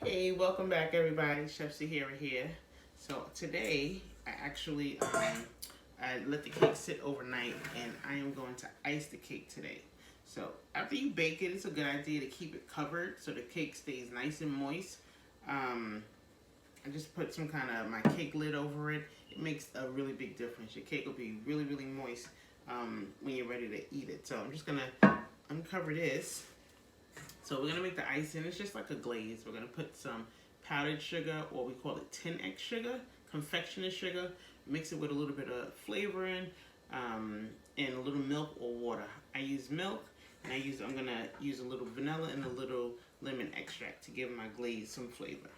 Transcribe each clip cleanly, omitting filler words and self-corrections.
Hey, welcome back everybody. Chef Sahara here. So today I actually I let the cake sit overnight and I am going to ice the cake today. So after you bake it, it's a good idea to keep it covered so the cake stays nice and moist. I just put some kind of my cake lid over it. It makes a really big difference. Your cake will be really moist when you're ready to eat it. So I'm just gonna uncover this. So we're gonna make the icing. It's just like a glaze. We're gonna put some powdered sugar, or we call it 10x sugar, confectioner sugar. Mix it with a little bit of flavoring and a little milk or water. I use milk, and I'm gonna use a little vanilla and a little lemon extract to give my glaze some flavor.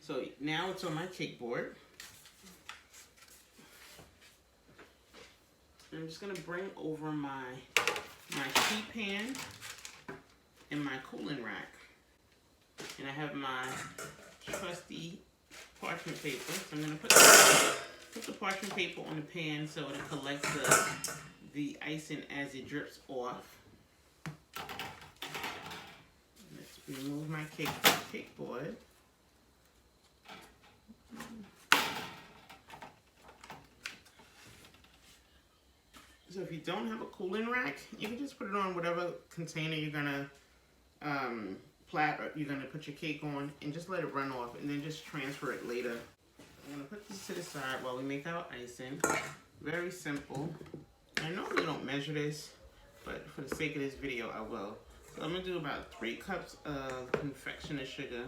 So now it's on my cake board. I'm just gonna bring over my sheet pan and my cooling rack, and I have my trusty parchment paper. So I'm gonna put the parchment paper on the pan so it collects the icing as it drips off. Let's remove my cake board. So if you don't have a cooling rack, you can just put it on whatever container you're gonna you're gonna put your cake on, and just let it run off, and then just transfer it later. I'm gonna put this to the side while we make our icing. Very simple. I normally don't measure this, but for the sake of this video, I will. So I'm gonna do about 3 cups of confectioner sugar.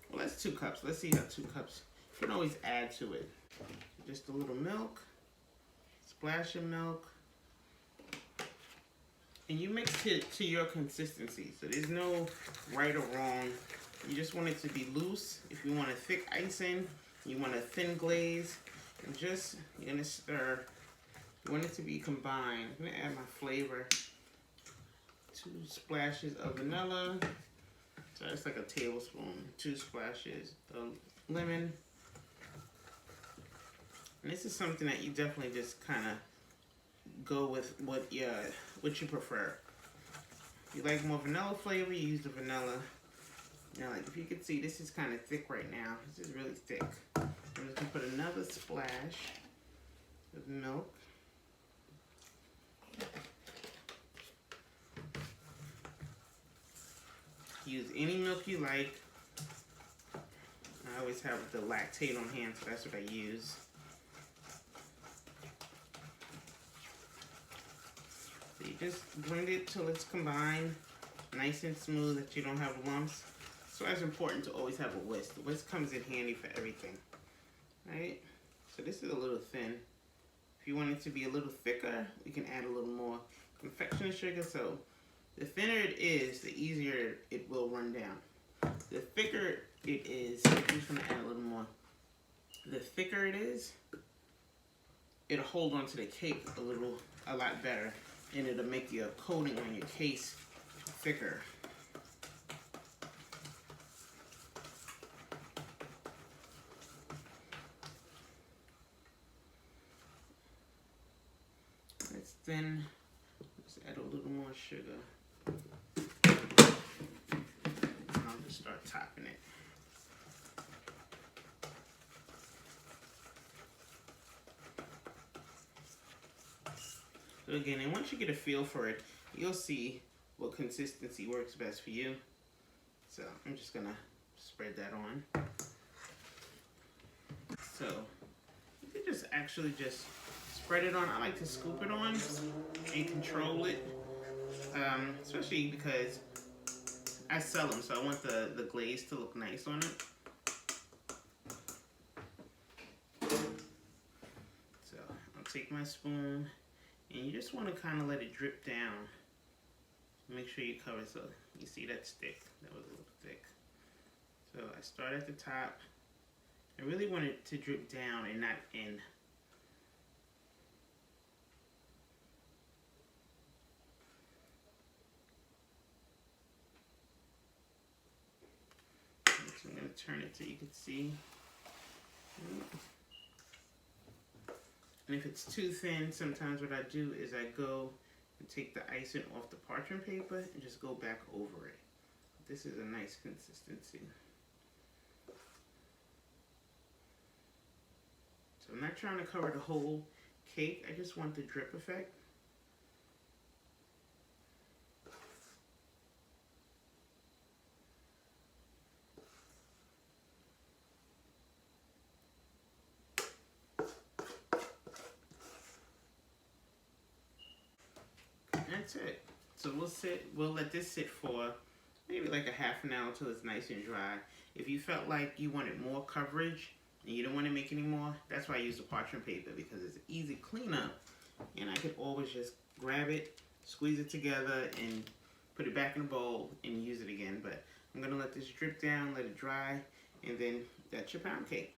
Well, that's 2 cups. Let's see how 2 cups. You can always add to it. Just a little milk. Splash of milk, and you mix it to your consistency. So there's no right or wrong. You just want it to be loose. If you want a thick icing, you want a thin glaze, and you're gonna stir. You want it to be combined. I'm gonna add my flavor. 2 splashes of vanilla. So it's like a tablespoon. 2 splashes of lemon. And this is something that you definitely just kind of go with what you prefer. If you like more vanilla flavor, you use the vanilla. Now, like if you can see, this is kind of thick right now. This is really thick. I'm just gonna put another splash of milk. Use any milk you like. I always have the lactate on hand, so that's what I use. You just blend it till it's combined, nice and smooth, that you don't have lumps. So it's important to always have a whisk. The whisk comes in handy for everything, right? So this is a little thin. If you want it to be a little thicker, we can add a little more confectioner sugar. So the thinner it is, the easier it will run down. The thicker it is, I'm just gonna add a little more. The thicker it is, it'll hold on to the cake a lot better. And it'll make your coating on your case thicker. Then let's add a little more sugar. And I'll just start topping it. So again, and once you get a feel for it, you'll see what consistency works best for you. So I'm just gonna spread that on. So you can just actually just spread it on. I like to scoop it on and control it, especially because I sell them, so I want the glaze to look nice on it. So I'll take my spoon, and you just want to kind of let it drip down. Make sure you cover it. So you see that's thick. That was a little thick. So I start at the top. I really want it to drip down and not in. So I'm going to turn it so you can see. And if it's too thin, sometimes what I do is I go and take the icing off the parchment paper and just go back over it. this is a nice consistency. So I'm not trying to cover the whole cake. I just want the drip effect. That's it. So we'll let this sit for maybe like a half an hour until it's nice and dry. If you felt like you wanted more coverage and you don't want to make any more, that's why I use the parchment paper, because it's easy cleanup. And I could always just grab it, squeeze it together, and put it back in a bowl and use it again. But I'm gonna let this drip down, let it dry, and then that's your pound cake.